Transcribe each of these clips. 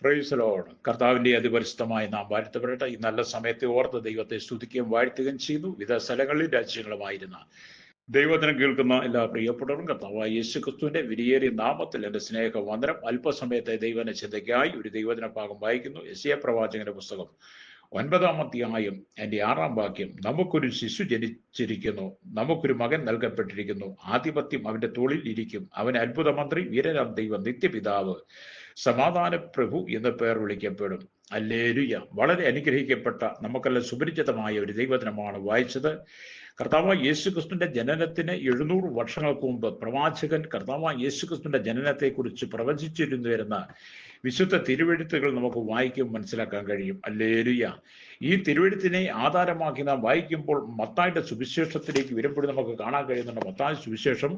Praise the Lord. കർത്താവിന്റെ അതിപരിശുദ്ധമായി നാം വാഴ്ത്തപ്പെടട്ടെ. ഈ നല്ല സമയത്തെ ഓർത്ത് ദൈവത്തെ സ്തുതിക്കുകയും വാഴ്ത്തുകയും ചെയ്തു. വിവിധ സ്ഥലങ്ങളിൽ രാജ്യങ്ങളുമായിരുന്ന ദൈവത്തിനെ കേൾക്കുന്ന എല്ലാ പ്രിയപ്പെട്ടവരും കർത്താവായ യേശു ക്രിസ്തുവിന്റെ വിലയേറിയ നാമത്തിൽ എൻ്റെ സ്നേഹവന്ദനം. അല്പസമയത്തെ ദൈവന ചിന്തയ്ക്കായി ഒരു ദൈവദിന ഭാഗം വായിക്കുന്നു. യെശയ്യാ പ്രവാചകന്റെ പുസ്തകം 9-ാം അധ്യായം എൻ്റെ 6-ാം വാക്യം. നമുക്കൊരു ശിശു ജനിച്ചിരിക്കുന്നു, നമുക്കൊരു മകൻ നൽകപ്പെട്ടിരിക്കുന്നു, ആധിപത്യം അവന്റെ തോളിൽ ഇരിക്കും, അവൻ അത്ഭുതമന്ത്രി, വീരരാം ദൈവം, നിത്യപിതാവ്, സമാധാന പ്രഭു എന്ന് പേർ വിളിക്കപ്പെടും. ഹല്ലേലൂയ. വളരെ അനുഗ്രഹിക്കപ്പെട്ട നമുക്കെല്ലാം സുപരിചിതമായ ഒരു ദൈവദിനമാണ് വായിച്ചത്. കർത്താവായ യേശുക്രിസ്തുവിന്റെ ജനനത്തിന് 700 വർഷങ്ങൾക്ക് മുമ്പ് പ്രവാചകൻ കർത്താവായ യേശുക്രിസ്തുവിന്റെ ജനനത്തെക്കുറിച്ച് പ്രവചിച്ചിരുന്നു വരുന്ന വിശുദ്ധ തിരുവെഴുത്തുകൾ നമുക്ക് വായിക്കും മനസ്സിലാക്കാൻ കഴിയും. ഹല്ലേലൂയ. ഈ തിരുവെഴുത്തിനെ ആധാരമാക്കി നാം വായിക്കുമ്പോൾ മത്തായിയുടെ സുവിശേഷത്തിലേക്ക് വരുമ്പോൾ നമുക്ക് കാണാൻ കഴിയുന്നുണ്ട്. മത്തായി സുവിശേഷം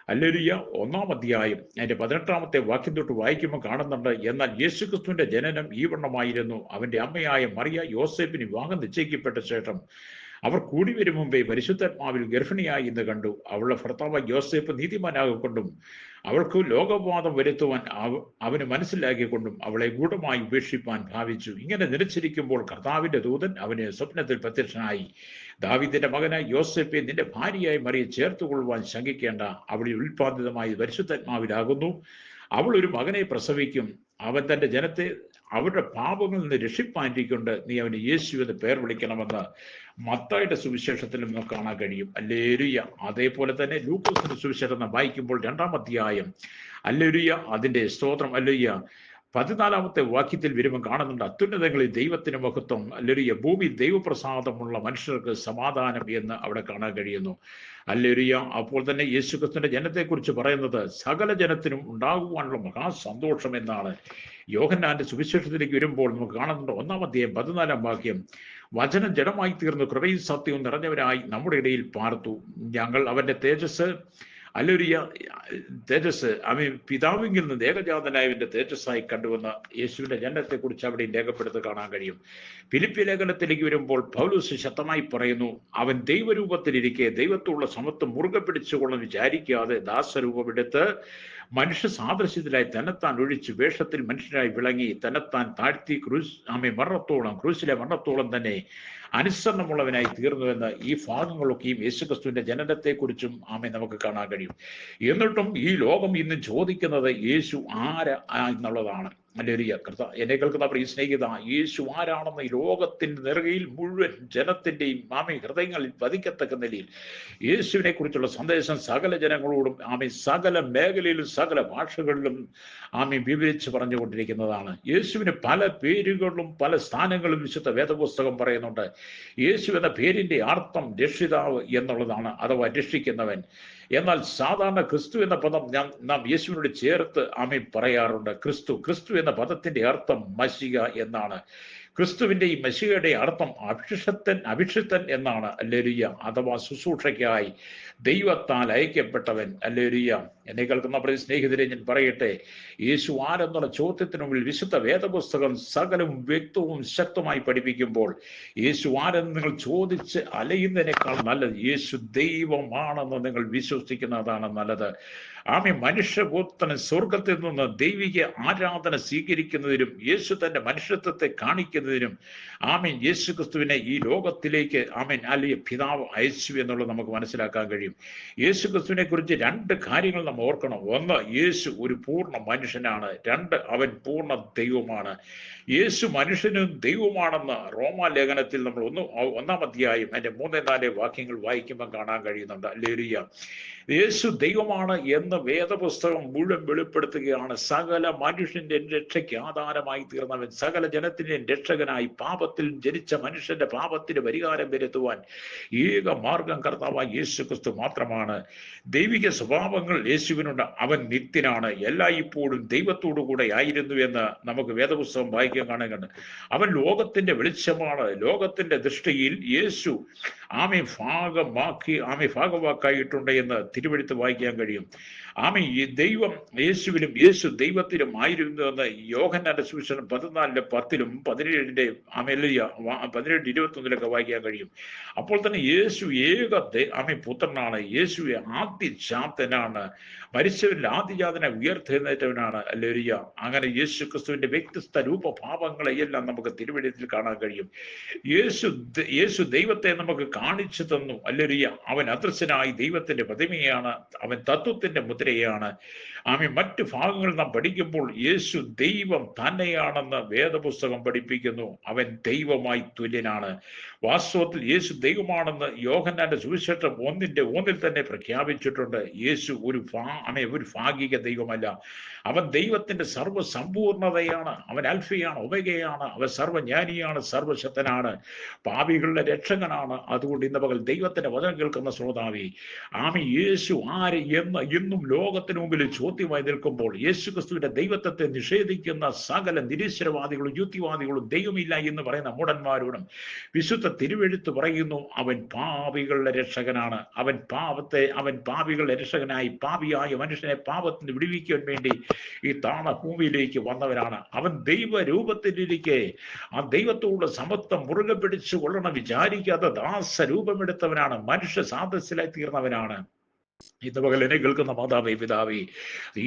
ഹല്ലേലൂയ 1-ാം അധ്യായം അതിന്റെ 18-ാമത്തെ വാക്യം തൊട്ട് വായിക്കുമ്പോൾ കാണുന്നുണ്ട്. എന്നാൽ യേശുക്രിസ്തുവിന്റെ ജനനം ഈ വണ്ണമായിരുന്നു. അവന്റെ അമ്മയായ മറിയ യോസേപ്പിന് വിവാഹം നിശ്ചയിക്കപ്പെട്ട ശേഷം അവർ കൂടി വരും മുമ്പേ പരിശുദ്ധാത്മാവിൽ ഗർഭിണിയായി എന്ന് കണ്ടു. അവളുടെ ഭർത്താവ് യോസേപ്പ് നീതിമാനാകൊണ്ടും അവൾക്ക് ലോകവാദം വരുത്തുവാൻ അവന് മനസ്സിലാക്കിക്കൊണ്ടും അവളെ ഗൂഢമായി ഉപേക്ഷിപ്പാൻ ഭാവിച്ചു. ഇങ്ങനെ നിലച്ചിരിക്കുമ്പോൾ കർത്താവിന്റെ ദൂതൻ അവന് സ്വപ്നത്തിൽ പ്രത്യക്ഷനായി, ദാവീദിന്റെ മകനായ യോസേപ്പെ, നിന്റെ ഭാര്യയായി മറിയെ ചേർത്തുകൊള്ളുവാൻ ശങ്കിക്കേണ്ട, അവളിൽ ഉൽപ്പാദിതമായി പരിശുദ്ധാത്മാവിലാകുന്നു. അവൾ ഒരു മകനെ പ്രസവിക്കും, അവൻ തന്റെ ജനത്തെ അവരുടെ പാപങ്ങളിൽ നിന്ന് രക്ഷിപ്പാനിരിക്കൊണ്ട് നീ അവന് യേശു എന്ന് പേർ വിളിക്കണമെന്ന് മത്തായിയുടെ സുവിശേഷത്തിലും നമുക്ക് കാണാൻ കഴിയും. ഹല്ലേലൂയ. അതേപോലെ തന്നെ ലൂക്കോസിന്റെ സുവിശേഷം വായിക്കുമ്പോൾ 2-ാം അധ്യായം ഹല്ലേലൂയ അതിന്റെ സ്തോത്രം ഹല്ലേലൂയ 14-ാമത്തെ വാക്യത്തിൽ വരുമ്പോൾ കാണുന്നുണ്ട്. അത്യുന്നതങ്ങളിൽ ദൈവത്തിന് മഹത്വം, ഹല്ലേലൂയ, ഭൂമി ദൈവപ്രസാദമുള്ള മനുഷ്യർക്ക് സമാധാനം എന്ന് അവിടെ കാണാൻ കഴിയുന്നു. ഹല്ലേലൂയ. അപ്പോൾ തന്നെ യേശുക്രിസ്തുവിന്റെ ജനത്തെക്കുറിച്ച് പറയുന്നത് സകല ജനത്തിനും ഉണ്ടാകുവാനുള്ള മഹാസന്തോഷം എന്നാണ്. യോഹന്നാന്റെ സുവിശേഷത്തിലേക്ക് വരുമ്പോൾ നമുക്ക് കാണുന്നുണ്ട്. 1-ാം അധ്യായം 14-ാം വാക്യം. വചനം ജഡമായി തീർന്നു, കൃപയും സത്യവും നിറഞ്ഞവരായി നമ്മുടെ ഇടയിൽ പാർത്തു. ഞങ്ങൾ അവന്റെ തേജസ് ഹല്ലേലൂയ തേജസ് അവൻ പിതാവിങ്കിൽ നിന്ന് ഏകജാതനായവന്റെ തേജസ്സായി കണ്ടുവന്ന യേശുവിന്റെ ജനനത്തെക്കുറിച്ച് അവിടെ രേഖപ്പെടുത്തി കാണാൻ കഴിയും. ഫിലിപ്പി ലേഖനത്തിലേക്ക് വരുമ്പോൾ പൗലോസ് ശക്തമായി പറയുന്നു, അവൻ ദൈവരൂപത്തിലിരിക്കെ ദൈവത്തോടുള്ള സമത്വം മുറുകെ പിടിച്ചുകൊള്ളും വിചാരിക്കാതെ ദാസരൂപമെടുത്ത് മനുഷ്യ സാദൃശ്യത്തിലായി തന്നെത്താൻ ഒഴിച്ച് വേഷത്തിൽ മനുഷ്യരായി വിളങ്ങി തന്നെത്താൻ താഴ്ത്തി ക്രൂശിലെ മരണത്തോളം തന്നെ അനുസരണമുള്ളവനായി തീർന്നുവെന്ന് ഈ ഭാഗങ്ങളൊക്കെയും യേശുക്രിസ്തുവിന്റെ ജനനത്തെക്കുറിച്ചും നമുക്ക് കാണാൻ കഴിയും. എന്നിട്ടും ഈ ലോകം ഇന്ന് ചോദിക്കുന്നത് യേശു ആരാ എന്നുള്ളതാണ്. ഹല്ലേലൂയ. എന്നെ കേൾക്കുന്ന പ്രിയ സ്നേഹിത, യേശു ആരാണെന്ന് ഈ ലോകത്തിന്റെ നെറുകയിൽ മുഴുവൻ ജനത്തിന്റെയും ഹൃദയങ്ങളിൽ പതിക്കത്തക്ക നിലയിൽ യേശുവിനെ കുറിച്ചുള്ള സന്ദേശം സകല ജനങ്ങളോടും സകല മേഖലയിലും സകല ഭാഷകളിലും വിവരിച്ച് പറഞ്ഞുകൊണ്ടിരിക്കുന്നതാണ്. യേശുവിന് പല പേരുകളും പല സ്ഥാനങ്ങളും വിശുദ്ധ വേദപുസ്തകം പറയുന്നുണ്ട്. യേശു എന്ന പേരിന്റെ അർത്ഥം രക്ഷിതാവ് എന്നുള്ളതാണ്, അഥവാ രക്ഷിക്കുന്നവൻ. എന്നാൽ സാധാരണ ക്രിസ്തു എന്ന പദം നാം യേശുവിനോട് ചേർത്ത് പറയാറുണ്ട്. ക്രിസ്തു എന്ന പദത്തിന്റെ അർത്ഥം മശിഹ എന്നാണ്. ക്രിസ്തുവിന്റെ ഈ മശിഹയുടെ അർത്ഥം അഭിഷിക്തൻ എന്നാണ്. ഹല്ലേലൂയ. അഥവാ ശുശ്രൂഷയ്ക്കായി ദൈവത്താൽ അയക്കപ്പെട്ടവൻ. ഹല്ലേലൂയ. എന്നെ കേൾക്കുന്ന പ്രിയ സ്നേഹിതരെ, ഞാൻ പറയട്ടെ, യേശു ആരെന്നുള്ള ചോദ്യത്തിന് മുമ്പിൽ വിശുദ്ധ വേദപുസ്തകം സകലവും വ്യക്തവും ശക്തമായി പഠിപ്പിക്കുമ്പോൾ യേശു ആരെന്ന് നിങ്ങൾ ചോദിച്ച് അലയുന്നതിനേക്കാൾ നല്ലത് യേശു ദൈവമാണെന്ന് നിങ്ങൾ വിശ്വസിക്കുന്നതാണ് നല്ലത്. മനുഷ്യപുത്രൻ സ്വർഗത്തിൽ നിന്ന് ദൈവിക ആരാധന സ്വീകരിക്കുന്നതിനും യേശു തന്റെ മനുഷ്യത്വത്തെ കാണിക്കുന്നതിനും യേശു ക്രിസ്തുവിനെ ഈ ലോകത്തിലേക്ക് അല്ലെങ്കിൽ പിതാവ് അയച്ചു എന്നുള്ളത് നമുക്ക് മനസ്സിലാക്കാൻ കഴിയും. യേശു ക്രിസ്തുവിനെ കുറിച്ച് 2 കാര്യങ്ങൾ നാം ഓർക്കണം. 1, യേശു ഒരു പൂർണ്ണ മനുഷ്യനാണ്. 2, അവൻ പൂർണ്ണ ദൈവമാണ്. യേശു മനുഷ്യനും ദൈവമാണെന്ന് റോമാലേഖനത്തിൽ നമ്മൾ 1-ാം അധ്യായം അതിന്റെ 3-4 വാക്യങ്ങൾ വായിക്കുമ്പോൾ കാണാൻ കഴിയുന്നുണ്ട്. ഹല്ലേലൂയ. യേശു ദൈവമാണ് എന്ന് വേദപുസ്തകം മുഴുവൻ വെളിപ്പെടുത്തുകയാണ്. സകല മനുഷ്യന്റെ രക്ഷയ്ക്ക് ആധാരമായി തീർന്നവൻ, സകല ജനത്തിന്റെ രക്ഷകനായി പാപത്തിൽ ജനിച്ച മനുഷ്യന്റെ പാപത്തിന് പരിഹാരം വരുത്തുവാൻ ഏക മാർഗം കർത്താവായ യേശു ക്രിസ്തു മാത്രമാണ്. ദൈവിക സ്വഭാവങ്ങൾ യേശുവിനുണ്ട്. അവൻ നിത്യനാണ്, എല്ലായ്പ്പോഴും ദൈവത്തോടു കൂടെ ആയിരുന്നു എന്ന് നമുക്ക് വേദപുസ്തകം വായിക്കാൻ കാണുന്നുണ്ട്. അവൻ ലോകത്തിന്റെ വെളിച്ചമാണ്. ലോകത്തിന്റെ ദൃഷ്ടിയിൽ യേശു ഭാഗവാക്കായിട്ടുണ്ട് എന്ന് തിരുവെഴുത്ത് വായിക്കാൻ കഴിയും. ആമീൻ. ഈ ദൈവം യേശുവിലും യേശു ദൈവത്തിലും ആയിരുന്നു എന്ന് യോഹന്നാന്റെ സുവിശേഷം 14:10 17 17:21 വായിക്കാൻ കഴിയും. അപ്പോൾ തന്നെ യേശു ആമീൻ പുത്രനാണ്. യേശു ആദ്യജാതനാണ്, മരിച്ചവരിൽ ആദ്യജാതനെ ഉയർത്തെഴുന്നേറ്റവനാണ്. ഹല്ലേലൂയ. അങ്ങനെ യേശു ക്രിസ്തുവിന്റെ വ്യത്യസ്ത രൂപഭാവങ്ങളെയെല്ലാം നമുക്ക് തിരുവെഴുത്തിൽ കാണാൻ കഴിയും. യേശു ദൈവത്തെ നമുക്ക് കാണിച്ചു തന്നു. ഹല്ലേലൂയ. അവൻ അദൃശ്യനായി ദൈവത്തിന്റെ പ്രതിമയാണ്, അവൻ തത്വത്തിന്റെ മുദ്രയാണ്. ആമീൻ. മറ്റു ഭാഗങ്ങൾ നാം പഠിക്കുമ്പോൾ യേശു ദൈവം തന്നെയാണെന്ന് വേദപുസ്തകം പഠിപ്പിക്കുന്നു. അവൻ ദൈവമായി തുല്യനാണ്. വാസ്തവത്തിൽ യേശു ദൈവമാണെന്ന് യോഹന്നാന്റെ സുവിശേഷം 1:1 തന്നെ പ്രഖ്യാപിച്ചിട്ടുണ്ട്. യേശു ഒരു ഭാഗിക ദൈവമല്ല, അവൻ ദൈവത്തിന്റെ സർവ്വസമ്പൂർണതയാണ്. അവൻ അൽഫയാണ്, ഒമേഗയാണ്. അവൻ സർവ്വജ്ഞാനിയാണ്, സർവശക്തനാണ്, പാപികളുടെ രക്ഷകനാണ്. അതുകൊണ്ട് ഇന്ന് പകൽ ദൈവത്തിന്റെ വചനം കേൾക്കുന്ന ശ്രോതാവേ, ആമീൻ, യേശു ആര് എന്ന് ഇന്നും ലോകത്തിന് മുമ്പിൽ ചോദ്യമായി നിൽക്കുമ്പോൾ യേശു ക്രിസ്തുവിന്റെ ദൈവത്വത്തെ നിഷേധിക്കുന്ന സകല നിരീശ്വരവാദികളും യുക്തിവാദികളും ദൈവമില്ല എന്ന് പറയുന്ന മൂഢന്മാരോടും വിശുദ്ധ തിരുവെഴുത്ത് പറയുന്നു, അവൻ പാപികളുടെ രക്ഷകനാണ്. അവൻ പാപികളുടെ രക്ഷകനായി പാപിയായ മനുഷ്യനെ പാപത്തിന് വിടുവിക്കാൻ വേണ്ടി ഈ താണ ഭൂമിയിലേക്ക് വന്നവനാണ്. അവൻ ദൈവരൂപത്തിലിരിക്കെ ആ ദൈവത്തോടുള്ള സമത്വം മുറുകെ പിടിച്ചു കൊള്ളണം വിചാരിക്കാതെ ദാസരൂപമെടുത്തവനാണ്, മനുഷ്യ സാദൃശ്യത്തിലായി തീർന്നവനാണ്. ഇന്ന് പകൽ എന്നെ കേൾക്കുന്ന മാതാവേ, പിതാവേ,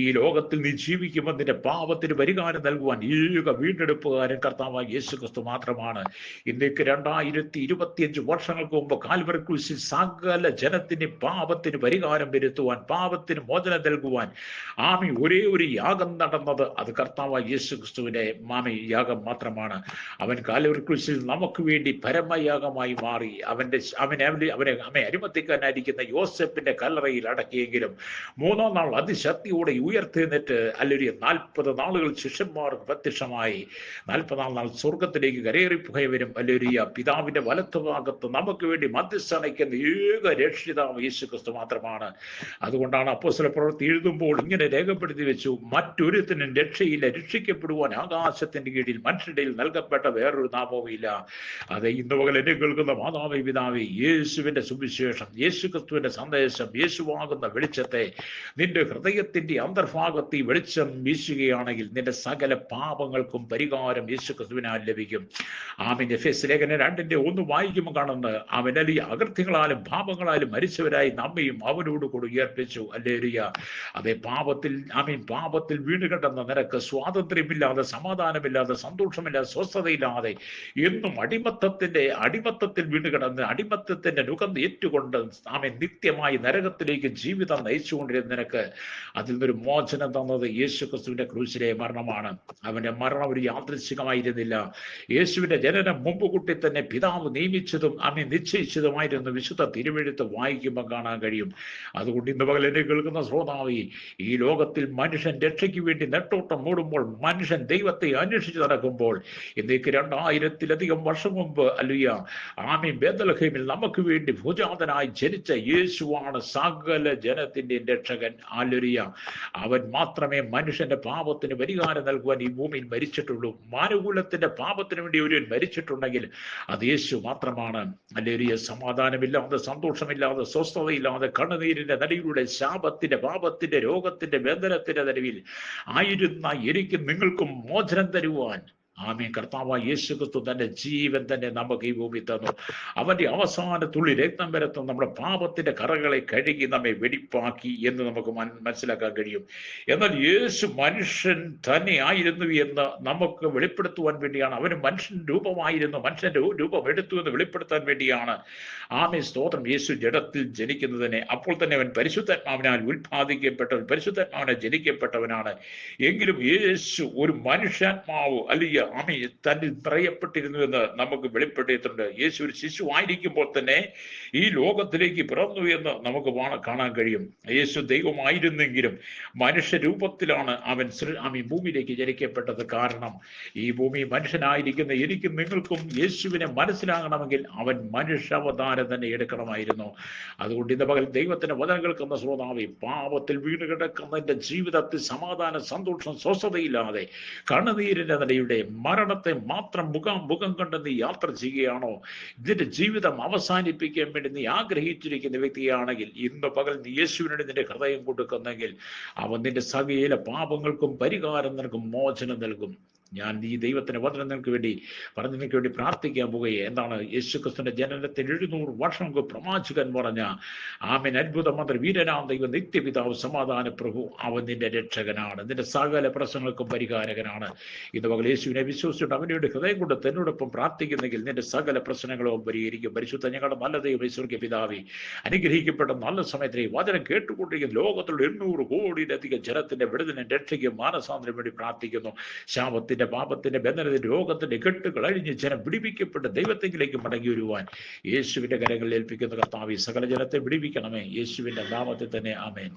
ഈ ലോകത്തിൽ നീ ജീവിക്കുമ്പോൾ നിന്റെ പാപത്തിന് പരിഹാരം നൽകുവാൻ ഏക വീണ്ടെടുപ്പുകാരൻ കർത്താവായ യേശു ക്രിസ്തു മാത്രമാണ്. ഇന്നേക്ക് 2025 വർഷങ്ങൾക്ക് മുമ്പ് കാൽവരി ക്രൂശിൽ സകല ജനത്തിന് പാപത്തിന് പരിഹാരം വരുത്തുവാൻ, പാപത്തിന് മോചനം നൽകുവാൻ ആമി ഒരേ ഒരു യാഗം നടന്നത് അത് കർത്താവായ യേശു ക്രിസ്തുവിന്റെ യാഗം മാത്രമാണ്. അവൻ കാൽവരി ക്രൂശിൽ നമുക്ക് വേണ്ടി പരമയാഗമായി മാറി. അവനെ അരിമത്തിക്കാനായിരിക്കുന്ന യോസെഫിന്റെ കല്ലറയിൽ അടക്കിയെങ്കിലും 3-ാം നാൾ അതിശക്തിയോടെ ഉയർത്തെഴുന്നേറ്റ് അല്ലെങ്കിൽ 40 നാളുകൾ ശിഷ്യന്മാർക്ക് പ്രത്യക്ഷമായി 40-ാം നാൾ സ്വർഗത്തിലേക്ക് കരയേറിപ്പോയവരും അല്ലേരിയ പിതാവിന്റെ വലത്തുഭാഗത്ത് നമുക്ക് വേണ്ടി മധ്യസ്ഥനയ്ക്കുന്ന ഏക രക്ഷിതാവ് യേശു ക്രിസ്തു മാത്രമാണ്. അതുകൊണ്ടാണ് അപ്പോസ്തല പ്രവൃത്തി എഴുതുമ്പോൾ ഇങ്ങനെ രേഖപ്പെടുത്തി വെച്ചു, മറ്റൊരുത്തിനും രക്ഷയില്ല, രക്ഷിക്കപ്പെടുവാൻ ആകാശത്തിന്റെ കീഴിൽ മനുഷ്യരുടെ നൽകപ്പെട്ട വേറൊരു നാമവും ഇല്ല. അതെ, ഇന്ന് പകൽ എന്നെ കേൾക്കുന്ന മാതാവേ, പിതാവേ, യേശുവിന്റെ സുവിശേഷം, യേശു ക്രിസ്തുവിന്റെ സന്ദേശം, യേശുവാകുന്ന വെളിച്ചത്തെ നിന്റെ ഹൃദയത്തിന്റെ അന്തർഭാഗത്ത് ഈ വെളിച്ചം വീശുകയാണെങ്കിൽ നിന്റെ സകല പാപങ്ങൾക്കും പരിഹാരം യേശു ക്രിസ്തുവിനാൽ ലഭിക്കും. ആമീൻ. എഫേസ്യ ലേഖനം 2:1 വായിക്കുമ്പോൾ കാണുന്നത്, അവൻ ഈ അകൃത്യങ്ങളാലും പാപങ്ങളാലും മരിച്ചവരായി നമ്മയും അവനോട് കൂടി ഉയർപ്പിച്ചു. ഹല്ലേലൂയ. അതേ, പാപത്തിൽ വീണുകിടന്ന നിനക്ക് സ്വാതന്ത്ര്യമില്ലാതെ, സമാധാനമില്ലാതെ, സന്തോഷമില്ലാതെ, സ്വസ്ഥതയില്ലാതെ എന്നും അടിമത്തത്തിൽ വീണുകിടന്ന് അടിമത്തത്തിന്റെ നുകം ഏറ്റുകൊണ്ട് നിത്യമായി നരകത്തിലേക്ക് ജീവിതം നയിച്ചുകൊണ്ടിരുന്ന നിനക്ക് അതിൽ നിന്നൊരു മോചനം തന്നത് യേശു ക്രിസ്തുവിന്റെ ക്രൂശിലെ മരണമാണ്. അവന്റെ മരണം ഒരു യാദൃശ്ചികമായിരുന്നില്ല. യേശുവിന്റെ ജനനം മുമ്പ് കൂട്ടി തന്നെ പിതാവ് നിയമിച്ചതും നിശ്ചയിച്ചതുമായിരുന്നു വിശുദ്ധ തിരുവെഴുത്ത് വായിക്കുമ്പോൾ കാണാൻ കഴിയും. അതുകൊണ്ട് ഇന്ന് പകൽ എന്നെ കേൾക്കുന്ന ശ്രോതാവേ, ഈ ലോകത്തിൽ മനുഷ്യൻ രക്ഷയ്ക്ക് വേണ്ടി നെട്ടോട്ടം മൂടുമ്പോൾ, മനുഷ്യൻ ദൈവത്തെ അന്വേഷിച്ച് നടക്കുമ്പോൾ, ഇന്നേക്ക് 2000-ലധികം വർഷം മുമ്പ് ബേത്ലഹേമിൽ നമുക്ക് വേണ്ടി ഭുജാതനായി ജനിച്ച യേശുവാണ് സകല ജനത്തിന്റെ രക്ഷകൻ. ഹല്ലേലൂയ. അവൻ മാത്രമേ മനുഷ്യന്റെ പാപത്തിന് പരിഹാരം നൽകുവാൻ ഈ ഭൂമിയിൽ മരിച്ചിട്ടുള്ളൂ. മാനവകുലത്തിന്റെ പാപത്തിന് വേണ്ടി ഒരുവൻ മരിച്ചിട്ടുണ്ടെങ്കിൽ അത് യേശു മാത്രമാണ്. ഹല്ലേലൂയ. സമാധാനമില്ലാതെ, സന്തോഷമില്ലാതെ, സ്വസ്ഥതയില്ലാതെ, കണ്ണുനീരിന്റെ നടുവിലൂടെ ശാപത്തിന്റെ, പാപത്തിന്റെ, രോഗത്തിന്റെ, വേദനത്തിന്റെ നടുവിൽ ആയിരുന്ന എനിക്കും നിങ്ങൾക്കും മോചനം തരുവാൻ ആമീൻ കർത്താവായ യേശു ക്രിസ്തു തന്റെ ജീവൻ തന്നെ നമുക്ക് ഈ ഭൂമി തന്നു. അവന്റെ അവസാന തുള്ളി രക്തം വരത്തും നമ്മുടെ പാപത്തിന്റെ കറകളെ കഴുകി നമ്മെ വെടിപ്പാക്കി എന്ന് നമുക്ക് മനസ്സിലാക്കാൻ കഴിയും. എന്നാൽ യേശു മനുഷ്യൻ തന്നെ ആയിരുന്നു എന്ന് നമുക്ക് വെളിപ്പെടുത്തുവാൻ വേണ്ടിയാണ്. അവന് മനുഷ്യൻ രൂപമായിരുന്നു, മനുഷ്യന്റെ രൂപം എടുത്തു എന്ന് വെളിപ്പെടുത്താൻ വേണ്ടിയാണ് ആമേ സ്തോത്രം യേശു ജഡത്തിൽ ജനിക്കുന്നതിനെ. അപ്പോൾ തന്നെ അവൻ പരിശുദ്ധാത്മാവിനാൽ പരിശുദ്ധാത്മാവിനെ ജനിക്കപ്പെട്ടവനാണ്. എങ്കിലും യേശു ഒരു മനുഷ്യാത്മാവ് അല്ലെങ്കിൽ തന്നിൽ പറയപ്പെട്ടിരുന്നു എന്ന് നമുക്ക് വെളിപ്പെടുത്തിയിട്ടുണ്ട്. യേശു ഒരു ശിശു ആയിരിക്കുമ്പോൾ തന്നെ ഈ ലോകത്തിലേക്ക് പിറന്നു എന്ന് നമുക്ക് കാണാൻ കഴിയും. യേശു ദൈവമായിരുന്നെങ്കിലും മനുഷ്യരൂപത്തിലാണ് അവൻ ഭൂമിയിലേക്ക് ജനിക്കപ്പെട്ടത്. കാരണം ഈ ഭൂമി മനുഷ്യനായിരിക്കുന്ന എനിക്കും നിങ്ങൾക്കും യേശുവിനെ മനസ്സിലാകണമെങ്കിൽ അവൻ മനുഷ്യാവതാരം തന്നെ എടുക്കണമായിരുന്നു. അതുകൊണ്ട് ഇന്ന് പകൽ ദൈവത്തിന്റെ വചനം കേൾക്കുന്ന ശ്രോതാവേ, പാപത്തിൽ വീണ് കിടക്കുന്നതിന്റെ ജീവിതത്തിൽ സമാധാനം, സന്തോഷം, സ്വസ്ഥതയില്ലാതെ കണ്ണുനീരിന്റെ നിലയുടെ മരണത്തെ മാത്രം മുഖം കണ്ട് നീ യാത്ര ചെയ്യുകയാണോ, നിന്റെ ജീവിതം അവസാനിപ്പിക്കാൻ വേണ്ടി നീ ആഗ്രഹിച്ചിരിക്കുന്ന വ്യക്തിയാണെങ്കിൽ ഇന്ന് പകൽ നീ യേശുവിനോട് നിന്റെ ഹൃദയം കൊടുക്കുന്നെങ്കിൽ അവൻ നിന്റെ സകല പാപങ്ങൾക്കും പരിഹാരം നൽകും, മോചനം നൽകും. ഞാൻ ഈ ദൈവത്തിന്റെ വചനം നിനക്ക് വേണ്ടി പ്രാർത്ഥിക്കാൻ പോവുകയെ. എന്താണ്? യേശുക്രിസ്തുവിന്റെ ജനനത്തിന് 700 വർഷം മുമ്പ് പ്രവാചകൻ പറഞ്ഞ ആമേൻ അത്ഭുത മന്ത്രി വീരനാം ദൈവം നിത്യപിതാവ് സമാധാന പ്രഭു അവൻ നിന്റെ രക്ഷകനാണ്, നിന്റെ സകല പ്രശ്നങ്ങൾക്കും പരിഹാരകനാണ്. ഇത് പകൽ യേശുവിനെ വിശ്വസിച്ചിട്ട് അവനോട് ഹൃദയം കൊണ്ട് എന്നോടൊപ്പം പ്രാർത്ഥിക്കുന്നെങ്കിൽ നിന്റെ സകല പ്രശ്നങ്ങളും പരിഹരിക്കും. പരിശുദ്ധ ഞങ്ങളുടെ നല്ല ദൈവം സ്വർഗ്ഗീയ പിതാവേ, അനുഗ്രഹിക്കപ്പെട്ട നല്ല സമയത്ത് വചനം കേട്ടുകൊണ്ടിരിക്കുന്ന ലോകത്തിലുള്ള 800 കോടിയിലധികം ജനത്തിന്റെ വിടുതലിനും രക്ഷയ്ക്കും മാനസാന്തരം വേണ്ടി പ്രാർത്ഥിക്കുന്നു. ശാപത്തിന്റെ, പാപത്തിന്റെ, ബന്ധനത്തിന്റെ, രോഗത്തിന്റെ കെട്ടുകൾ അഴിഞ്ഞ് ജനം വിടിവിക്കപ്പെട്ട് ദൈവത്തെങ്കിലേക്ക് മടങ്ങി വരുവാൻ യേശുവിന്റെ കരങ്ങളിൽ ഏൽപ്പിക്കുന്ന കർത്താവേ, സകല ജനത്തെ വിടിവിക്കണമേ. യേശുവിന്റെ നാമത്തിൽ തന്നെ ആമേൻ.